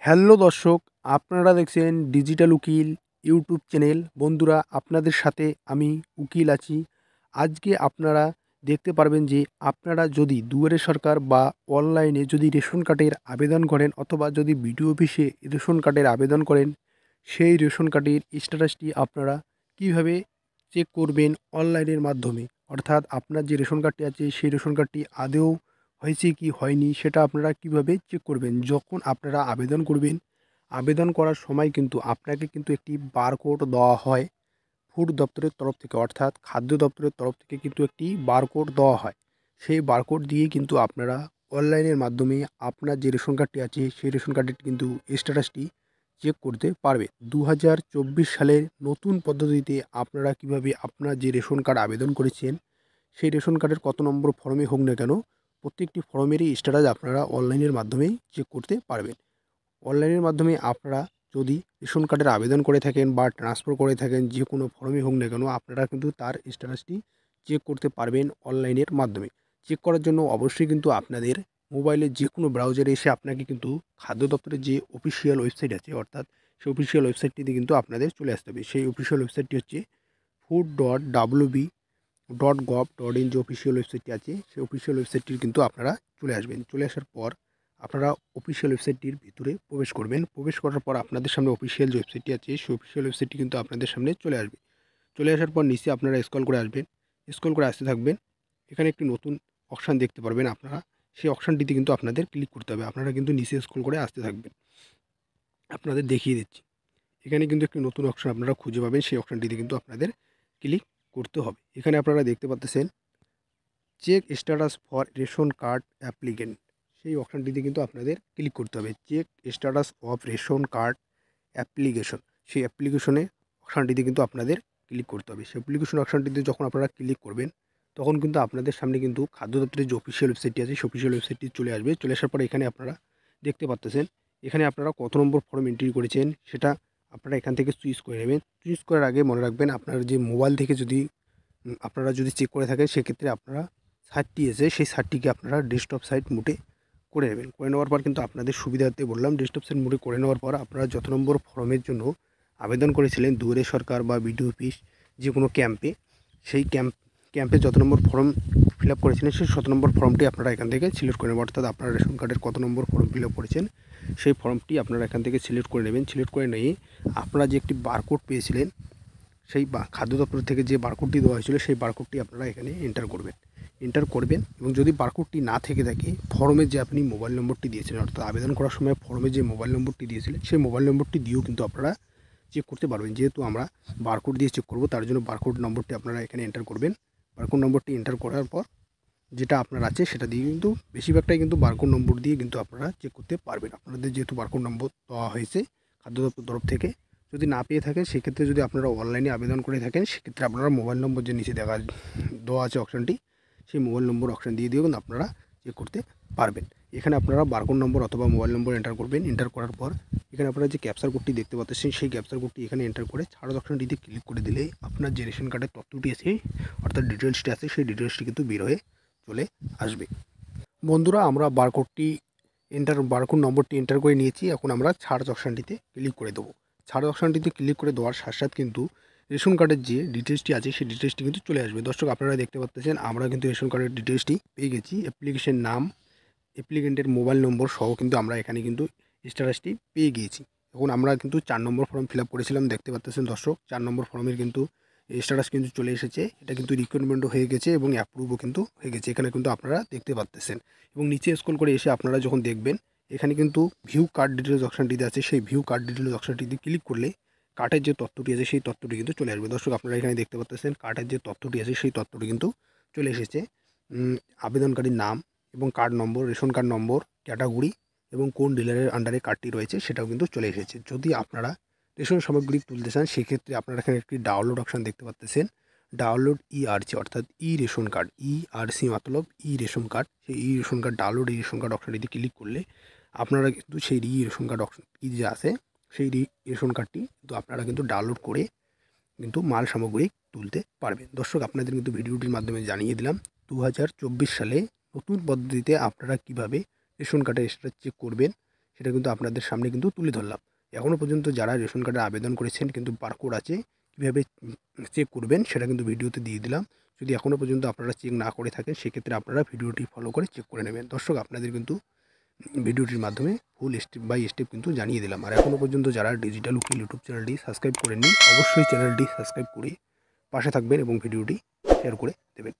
Hello দর্শক, আপনারা দেখছেন ডিজিটাল উকিল ইউটিউব চ্যানেল। বন্ধুরা, আপনাদের সাথে আমি উকিল আছি। আজকে আপনারা দেখতে পারবেন যে আপনারা যদি দুয়ারে সরকার বা অনলাইনে যদি রেশন কার্ডের আবেদন করেন অথবা যদি বিডিও অফিসে রেশন কার্ডের আবেদন করেন, সেই রেশন কার্ডের স্ট্যাটাসটি আপনারা কিভাবে চেক করবেন অনলাইনের মাধ্যমে। অর্থাৎ আপনার যে রেশন কার্ডটি আছে সেই রেশন কার্ডটি আদৌ হয়েছে কি হয়নি সেটা আপনারা কিভাবে চেক করবেন। যখন আপনারা আবেদন করবেন, আবেদন করার সময় কিন্তু আপনাকে কিন্তু একটি বারকোড দেওয়া হয় ফুড দপ্তরের তরফ থেকে, অর্থাৎ খাদ্য দপ্তরের তরফ থেকে কিন্তু একটি বারকোড দেওয়া হয়। সেই বারকোড দিয়ে কিন্তু আপনারা অনলাইনের মাধ্যমে আপনার যে রেশন কার্ডটি আছে সেই রেশন কার্ডের কিন্তু স্ট্যাটাসটি চেক করতে পারবে। 2024 সালের নতুন পদ্ধতিতে আপনারা কিভাবে আপনার যে রেশন কার্ড আবেদন করেছেন সেই রেশন কার্ডের কত নম্বর ফর্মে হোক না কেন, প্রত্যেকটি ফর্মেরই স্ট্যাটাস আপনারা অনলাইনের মাধ্যমেই চেক করতে পারবেন। অনলাইনের মাধ্যমে আপনারা যদি রেশন কার্ডের আবেদন করে থাকেন বা ট্রান্সফার করে থাকেন, যে কোনো ফর্মে হোক না কেন আপনারা কিন্তু তার স্ট্যাটাসটি চেক করতে পারবেন অনলাইনের মাধ্যমে। চেক করার জন্য অবশ্যই কিন্তু আপনাদের মোবাইলে যে কোনো ব্রাউজারে এসে আপনাকে কিন্তু খাদ্য দপ্তরের যে অফিসিয়াল ওয়েবসাইট আছে, অর্থাৎ সেই অফিসিয়াল ওয়েবসাইটটিতে কিন্তু আপনাদের চলে আসতে হবে। সেই অফিসিয়াল ওয়েবসাইটটি হচ্ছে food.wb.gov.in। যে অফিসিয়াল ওয়েবসাইটটি আছে সেই অফিসিয়াল ওয়েবসাইটটির কিন্তু আপনারা চলে আসবেন। চলে আসার পর আপনারা অফিসিয়াল ওয়েবসাইটটির ভিতরে প্রবেশ করবেন। প্রবেশ করার পর আপনাদের সামনে অফিসিয়াল যে ওয়েবসাইটটি আছে সেই অফিসিয়াল ওয়েবসাইটটি কিন্তু আপনাদের সামনে চলে আসবে। চলে আসার পর নিচে আপনারা স্ক্রল করে আসবেন। স্ক্রল করে আসতে থাকবেন। এখানে একটি নতুন অপশান দেখতে পারবেন আপনারা। সেই অপশানটিতে কিন্তু আপনাদের ক্লিক করতে হবে। আপনারা কিন্তু নিচে স্ক্রল করে আসতে থাকবেন। আপনাদের দেখিয়ে দিচ্ছি। এখানে কিন্তু একটি নতুন অপশান আপনারা খুঁজে পাবেন। সেই অপশানটিতে কিন্তু আপনাদের ক্লিক করতে হবে। এখানে আপনারা দেখতে পাচ্ছেন check status for ration card applicant. সেই অপশানটিতে কিন্তু আপনাদের ক্লিক করতে হবে। Check status of ration card application, সেই অ্যাপ্লিকেশনে অপশানটিতে কিন্তু আপনাদের ক্লিক করতে হবে। সেই অ্যাপ্লিকেশন অপশানটিতে যখন আপনারা ক্লিক করবেন তখন কিন্তু আপনাদের সামনে কিন্তু খাদ্য দপ্তরের যে অফিসিয়াল ওয়েবসাইটটি আছে সেই অফিসিয়াল ওয়েবসাইটটি চলে আসবে। চলে আসার পরে এখানে আপনারা দেখতে পাচ্ছেন, এখানে আপনারা কত নম্বর ফর্ম এন্ট্রি করেছেন সেটা আপনারা এখান থেকে চুজ করে নেবেন। চুজ করার আগে মনে রাখবেন, আপনার যে মোবাইল থেকে যদি আপনারা যদি চেক করে থাকেন সেক্ষেত্রে আপনারা সাইটটি এসে সেই সাইটটিকে আপনারা ডেস্কটপ সাইট মোডে করে নেবেন। করে নেওয়ার পর কিন্তু আপনাদের সুবিধার্থে বললাম, ডেস্কটপ সাইট মোডে করে নেওয়ার পর আপনারা যত নম্বর ফর্মের জন্য আবেদন করেছিলেন দুয়ারে সরকার বা বিডিও অফিস যে কোনো ক্যাম্পে, সেই ক্যাম্পে যত নম্বর ফর্ম ফিল আপ করেছিলেন সেই 7 নম্বর ফর্মটি আপনারা এখান থেকে সিলেক্ট করে নেবেন। অর্থাৎ আপনার রেশন কার্ডের কত নম্বর ফর্ম ফিল আপ করেছেন সেই ফর্মটি আপনারা এখান থেকে সিলেক্ট করে নেবেন। সিলেক্ট করে নিয়ে আপনারা যে একটি বারকোড পেয়েছিলেন সেই খাদ্য দপ্তর থেকে যে বারকোডটি দেওয়া হয়েছিল সেই বারকোডটি আপনারা এখানে এন্টার করবেন এবং যদি বারকোডটি না থেকে থাকে ফর্মে যে আপনি মোবাইল নম্বরটি দিয়েছিলেন, অর্থাৎ আবেদন করার সময় ফর্মে যে মোবাইল নম্বরটি দিয়েছিলেন সেই মোবাইল নম্বরটি দিয়েও কিন্তু আপনারা চেক করতে পারবেন। যেহেতু আমরা বারকোড দিয়ে চেক করব তার জন্য বারকোড নম্বরটি আপনারা এখানে এন্টার করবেন। বারকোড নম্বরটি এন্টার করার পর যেটা আপনার আছে সেটা দিয়ে কিন্তু বেশিরভাগটাই কিন্তু বারকোড নম্বর দিয়ে কিন্তু আপনারা চেক করতে পারবেন। আপনাদের যেহেতু বারকোড নম্বর দেওয়া হয়েছে খাদ্য দপ্তর তরফ থেকে, যদি না পেয়ে থাকেন সেক্ষেত্রে যদি আপনারা অনলাইনে আবেদন করে থাকেন সেক্ষেত্রে আপনারা মোবাইল নম্বর যে নিচে দেওয়া আছে অপশানটি, সেই মোবাইল নম্বর অপশান দিয়ে দিয়েও কিন্তু আপনারা চেক করতে পারবেন। এখানে আপনারা বারকোড নম্বর অথবা মোবাইল নম্বর এন্টার করবেন। এন্টার করার পর এখানে আপনারা যে ক্যাপচার কোডটি দেখতে পাচ্ছেন সেই ক্যাপচার কোডটি এখানে এন্টার করে ছাড় অপশানটিতে ক্লিক করে দিলে আপনার যে রেশন কার্ডের তথ্যটি আছে অর্থাৎ ডিটেলসটি আছে সেই ডিটেলসটি কিন্তু বের হয়ে চলে আসবে। বন্ধুরা, আমরা বারকোড নম্বরটি এন্টার করে নিয়েছি। এখন আমরা ছাড় অপশানটিতে ক্লিক করে দেবো। ছাড় অপশানটিতে ক্লিক করে দেওয়ার সাথে সাথে কিন্তু রেশন কার্ডের যে ডিটেলসটি আছে সেই ডিটেলসটি কিন্তু চলে আসবে। দর্শক, আপনারা দেখতে পাচ্ছেন আমরা কিন্তু রেশন কার্ডের ডিটেলসটি পেয়ে গেছি। অ্যাপ্লিকেশন নাম, অ্যাপ্লিকেন্টের মোবাইল নম্বর সহ কিন্তু আমরা এখানে কিন্তু স্ট্যাটাসটি পেয়ে গিয়েছি। এখন আমরা কিন্তু 4 নম্বর ফর্ম ফিল আপ করেছিলাম, দেখতে পাচ্ছেন দর্শক 4 নম্বর ফর্মের কিন্তু স্ট্যাটাস কিন্তু চলে এসেছে। এটা কিন্তু রিকোয়ারমেন্টও হয়ে গেছে এবং অ্যাপ্রুভও কিন্তু হয়ে গেছে, এখানে কিন্তু আপনারা দেখতে পাচ্ছেন। এবং নিচে স্ক্রল করে এসে আপনারা যখন দেখবেন এখানে কিন্তু ভিউ কার্ড ডিটেলস অপশানটিতে আছে, সেই ভিউ কার্ড ডিটেলস অপশানটিতে ক্লিক করলে কার্ডের যে তথ্যটি আছে সেই তথ্যটি কিন্তু চলে আসবে। দর্শক, আপনারা এখানে দেখতে পাচ্ছেন কার্ডের যে তথ্যটি আছে সেই তথ্যটি কিন্তু চলে এসেছে। আবেদনকারীর নাম এবং কার্ড নম্বর, রেশন কার্ড নম্বর, ক্যাটাগরি এবং কোন ডিলারের আন্ডারে কার্ডটি রয়েছে সেটাও কিন্তু চলে এসেছে। যদি আপনারা রেশন সামগ্রী তুলতে চান সেক্ষেত্রে আপনারা এখানে একটি ডাউনলোড অপশান দেখতে পাচ্ছেন। ডাউনলোড ইআরসি অর্থাৎ ই রেশন কার্ড, ইআরসি মতলব ই রেশন কার্ড। সেই e ration card download e ration card অপশানটিতে ক্লিক করলে আপনারা কিন্তু সেই ই রেশন কার্ড অপশান যে আছে সেই রেশন কার্ডটি কিন্তু আপনারা কিন্তু ডাউনলোড করে কিন্তু মাল সামগ্রী তুলতে পারবেন। দর্শক, আপনাদের কিন্তু ভিডিওটির মাধ্যমে জানিয়ে দিলাম 2024 সালে নতুন পদ্ধতিতে আপনারা কিভাবে রেশন কার্ডের স্ট্যাটাস চেক করবেন সেটা কিন্তু আপনাদের সামনে কিন্তু তুলে ধরলাম। এখনও পর্যন্ত যারা রেশন কার্ডে আবেদন করেছেন কিন্তু বারকোড আছে, কীভাবে চেক করবেন সেটা কিন্তু ভিডিওতে দিয়ে দিলাম। যদি এখনও পর্যন্ত আপনারা চেক না করে থাকেন সেক্ষেত্রে আপনারা ভিডিওটি ফলো করে চেক করে নেবেন। দর্শক, আপনাদের কিন্তু ভিডিওটির মাধ্যমে ফুল স্টেপ বাই স্টেপ কিন্তু জানিয়ে দিলাম। আর এখনও পর্যন্ত যারা ডিজিটাল উকিল ইউটিউব চ্যানেলটি সাবস্ক্রাইব করেননি, অবশ্যই চ্যানেলটি সাবস্ক্রাইব করে পাশে থাকবেন এবং ভিডিওটি শেয়ার করে দেবেন।